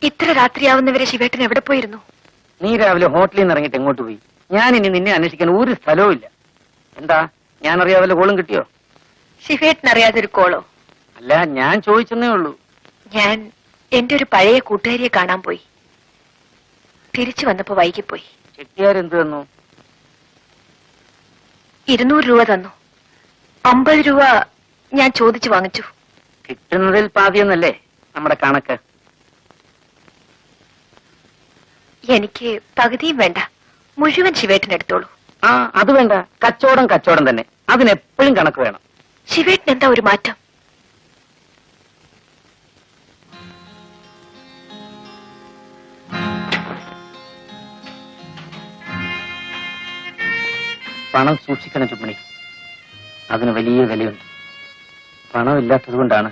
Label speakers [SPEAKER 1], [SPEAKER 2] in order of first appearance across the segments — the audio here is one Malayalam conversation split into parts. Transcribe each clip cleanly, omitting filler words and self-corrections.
[SPEAKER 1] ഇത്ര രാത്രിയാവുന്നവരെ ശിവേട്ടൻ എവിടെ പോയിരുന്നു?
[SPEAKER 2] നീ രാവിലെ ഹോട്ടലിൽ നിന്ന് ഇറങ്ങിയിട്ട് എങ്ങോട്ട് പോയി? ഞാൻ ഇനി നിന്നെ അന്വേഷിക്കാൻ ഒരു സ്ഥലവും ഇല്ല. എന്താ, ഞാൻ അറിയാവല്ലോ കോളും കിട്ടിയോ?
[SPEAKER 1] ശിവേട്ടൻ അറിയാതൊരു കോളോ?
[SPEAKER 2] അല്ല, ഞാൻ ചോദിച്ചെന്നേ ഉള്ളൂ.
[SPEAKER 1] ഞാൻ എന്റെ ഒരു പഴയ കൂട്ടുകാരിയെ കാണാൻ പോയി. തിരിച്ചു വന്നപ്പോ വൈകിപ്പോയി.
[SPEAKER 2] ചെട്ടിയാരെന്ത് തന്നു?
[SPEAKER 1] 200 രൂപ തന്നു. 50 രൂപ ഞാൻ ചോദിച്ചു വാങ്ങിച്ചു.
[SPEAKER 2] കിട്ടുന്നതിൽ പാതിയൊന്നല്ലേ നമ്മുടെ കണക്ക്?
[SPEAKER 1] എനിക്ക് പകുതിയും വേണ്ട, മുഴുവൻ ശിവേട്ടൻ എടുത്തോളൂ.
[SPEAKER 2] ആ, അത് വേണ്ട. കച്ചവടം കച്ചവടം തന്നെ, അതിനെപ്പോഴും കണക്ക് വേണം.
[SPEAKER 1] ശിവേട്ടൻ എന്താ ഒരു മാറ്റം?
[SPEAKER 2] പണം സൂക്ഷിക്കണം ചുമണി, അതിന് വലിയ വിലയുണ്ട്. പണമില്ലാത്തത് കൊണ്ടാണ്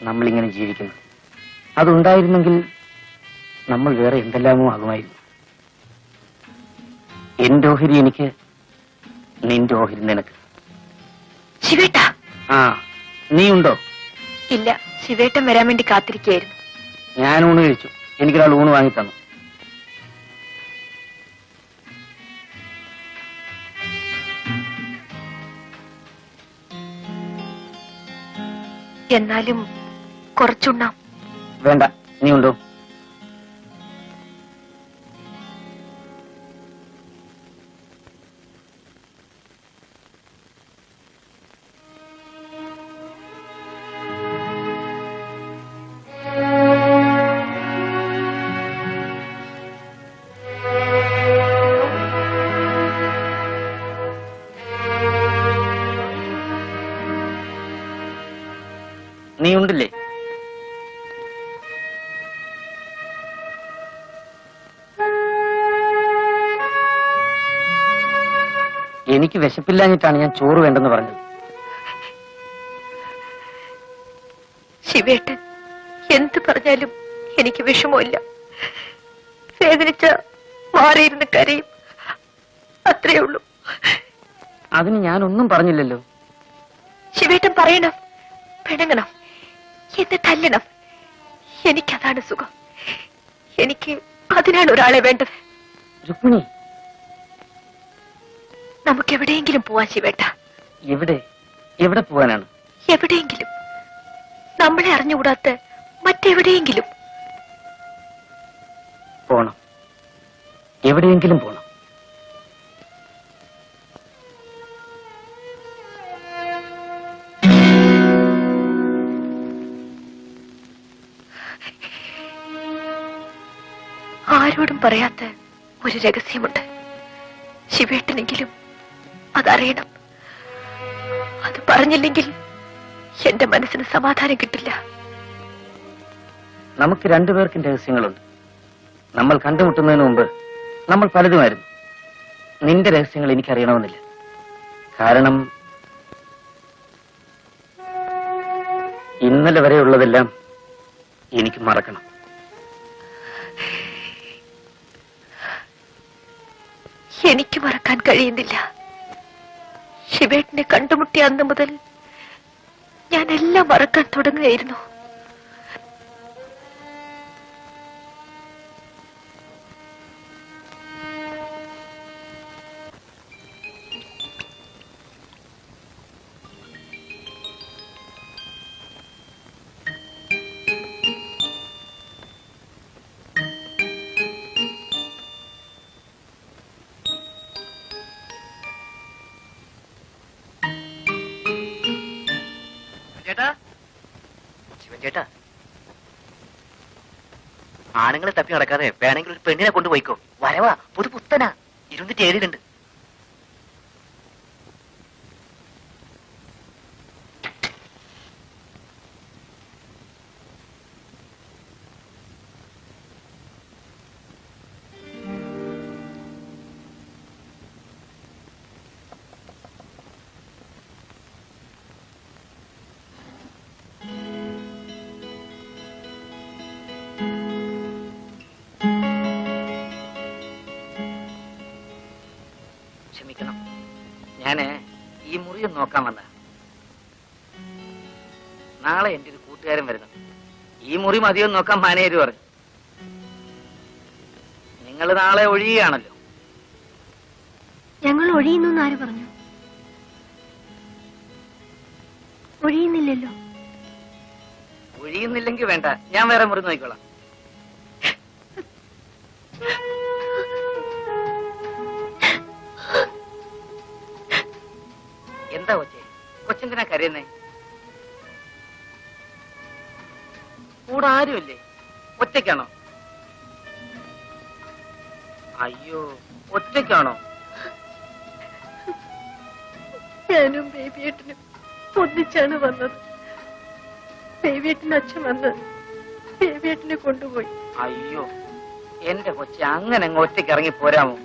[SPEAKER 2] നമ്മളിങ്ങനെ ജീവിക്കുന്നത്. അതുണ്ടായിരുന്നെങ്കിൽ നമ്മൾ വേറെ എന്തെല്ലാമോ ആകുമായിരുന്നു. എന്റെ ഓഹരി എനിക്ക്, നിന്റെ ഓഹരി നിനക്ക്.
[SPEAKER 1] ശിവേട്ടാ.
[SPEAKER 2] ആ, നീ ഉണ്ടോ?
[SPEAKER 1] ഇല്ല, ശിവേട്ടൻ വരാൻ വേണ്ടി കാത്തിരിക്കുകയായിരുന്നു.
[SPEAKER 2] ഞാൻ ഊണ് കഴിച്ചു. എനിക്കൊരാൾ ഊണ് വാങ്ങി തന്നു.
[SPEAKER 1] എന്നാലും കുറച്ചുണ്ണാം.
[SPEAKER 2] വേണ്ട, നീ ഉണ്ടോ? നീ ഉണ്ടില്ലേ? എനിക്ക് വിശപ്പില്ലാഞ്ഞിട്ടാണ് ഞാൻ ചോറ് വേണ്ടെന്ന് പറഞ്ഞത്.
[SPEAKER 1] ശിവേട്ടൻ എന്ത് പറഞ്ഞാലും എനിക്ക് വിഷമമില്ല. വേദനിച്ച മാറിയിരുന്ന് കരയും, അത്രേ ഉള്ളൂ.
[SPEAKER 2] അതിന് ഞാനൊന്നും പറഞ്ഞില്ലല്ലോ.
[SPEAKER 1] ശിവേട്ടൻ പറയണം, പിണങ്ങണം, എന്നെ തല്ലണം. എനിക്കതാണ് സുഖം. എനിക്ക് അതിനാണ് ഒരാളെ വേണ്ടത്.
[SPEAKER 2] രുക്മിണി,
[SPEAKER 1] നമുക്ക് എവിടെയെങ്കിലും പോവാൻ ശിവേട്ട.
[SPEAKER 2] എവിടെ? എവിടെ പോവാനാണ്?
[SPEAKER 1] എവിടെയെങ്കിലും, നമ്മളെ അറിഞ്ഞുകൂടാത്ത മറ്റെവിടെയെങ്കിലും
[SPEAKER 2] പോണം. എവിടെയെങ്കിലും പോണം.
[SPEAKER 1] ആരോടും പറയാത്ത ഒരു രഹസ്യമുണ്ട്. ശിവേട്ടനെങ്കിലും അതറിയണം. അത് പറഞ്ഞില്ലെങ്കിൽ എന്റെ മനസ്സിന് സമാധാനം കിട്ടില്ല.
[SPEAKER 2] നമുക്ക് രണ്ടുപേർക്കും രഹസ്യങ്ങളുണ്ട്. നമ്മൾ കണ്ടുമുട്ടുന്നതിന് മുമ്പ് നമ്മൾ പലതുമായിരുന്നു. നിന്റെ രഹസ്യങ്ങൾ എനിക്കറിയണമെന്നില്ല. കാരണം ഇന്നലെ വരെയുള്ളതെല്ലാം എനിക്ക് മറക്കണം.
[SPEAKER 1] എനിക്ക് മറക്കാൻ കഴിയുന്നില്ല. ശിവേട്ടനെ കണ്ടുമുട്ടിയ അന്ന് മുതൽ ഞാൻ എല്ലാം മറക്കാൻ തുടങ്ങുകയായിരുന്നു.
[SPEAKER 3] ചേട്ടാ, ആണുങ്ങളെ തപ്പി നടക്കാതെ വേണമെങ്കിൽ ഒരു പെണ്ണിനെ കൊണ്ടുപോയിക്കോ. വരവാ, പുതുപുത്തനാ, 27
[SPEAKER 2] ക്ഷമിക്കണം, ഞാന് ഈ മുറി ഒന്ന് നോക്കാൻ വന്ന. നാളെ എന്റെ ഒരു കൂട്ടുകാരൻ വരുന്നു. ഈ മുറി മതിയൊന്ന് നോക്കാൻ മാനേജർ പറഞ്ഞു. നിങ്ങൾ നാളെ ഒഴിയുകയാണല്ലോ.
[SPEAKER 1] ഞങ്ങൾ ഒഴിയുന്നു ആര് പറഞ്ഞു? ഒഴിയുന്നില്ലല്ലോ.
[SPEAKER 2] ഒഴിയുന്നില്ലെങ്കിൽ വേണ്ട, ഞാൻ വേറെ മുറി നോക്കിക്കോളാം. എന്താ കൊച്ചേ, കൊച്ചെന്തിനാ കരയുന്നേ? കൂടെ ആരുമില്ലേ? ഒറ്റയ്ക്കാണോ? അയ്യോ, ഒറ്റയ്ക്കാണോ?
[SPEAKER 1] ഞാനും ബേബിയേട്ടനും ഒന്നിച്ചാണ് വന്നത്. ബേബിയേട്ടന് അച്ഛൻ വന്ന് ബേബിയേട്ടനെ കൊണ്ടുപോയി.
[SPEAKER 2] അയ്യോ, എന്റെ കൊച്ചെ, അങ്ങനെ അങ്ങ് ഒറ്റയ്ക്ക് ഇറങ്ങി പോരാമോ?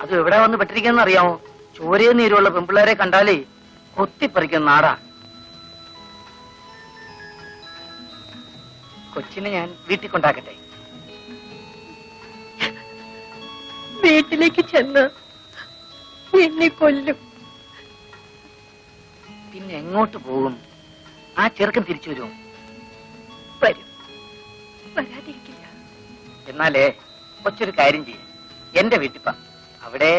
[SPEAKER 2] അത് എവിടെ വന്ന് പെട്ടിരിക്കുന്ന അറിയാമോ? ചോരയും നീരുള്ള പെൺപിള്ളേരെ കണ്ടാലേ കൊത്തിപ്പറിക്കുന്ന നാടാ. കൊച്ചിനെ ഞാൻ വീട്ടിൽ കൊണ്ടാക്കട്ടെ?
[SPEAKER 1] വീട്ടിലേക്ക് ചെന്ന് എന്നെ കൊല്ലും.
[SPEAKER 2] പിന്നെ എങ്ങോട്ട് പോകും? ആ ചെറുക്കൻ തിരിച്ചു വരുമോ?
[SPEAKER 1] വരും, വരാതിരിക്കില്ല.
[SPEAKER 2] എന്നാലേ കൊച്ചൊരു കാര്യം ചെയ്യും, എന്റെ വീട്ടിപ്പ. അവിടെ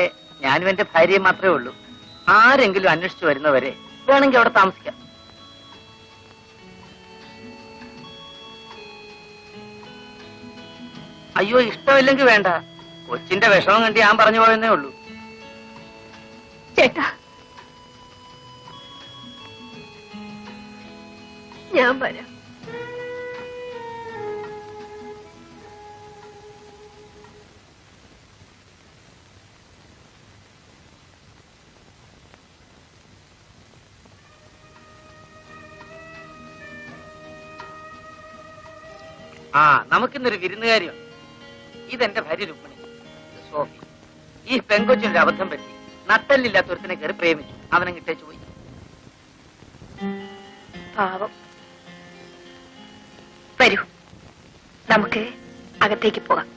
[SPEAKER 2] ഞാനും എന്റെ ഭാര്യയും മാത്രമേ ഉള്ളൂ. ആരെങ്കിലും അന്വേഷിച്ചു വരുന്നവരെ വേണമെങ്കിൽ അവിടെ താമസിക്കാം. അയ്യോ, ഇഷ്ടമില്ലെങ്കിൽ വേണ്ട. കൊച്ചിന്റെ വിഷമം കണ്ടി ഞാൻ പറഞ്ഞു പോയെന്നേ ഉള്ളൂ.
[SPEAKER 1] ചേട്ടാ, ഞാൻ വരാം.
[SPEAKER 2] ആ, നമുക്കിന്നൊരു വിരുന്നുകാരിയുണ്ട്. ഇതെന്റെ ഭാര്യ രുക്മിണി, സോഫി. ഈ പെങ്കൊച്ചൊരു അബദ്ധം പറ്റി. നട്ടല്ലില്ലാത്ത ഒരുത്തിനെ കയറി പ്രേമിച്ചു. അവനെ കിട്ടേച്ചു പോയി.
[SPEAKER 1] പാവം. വരൂ, നമുക്ക് അകത്തേക്ക് പോകാം.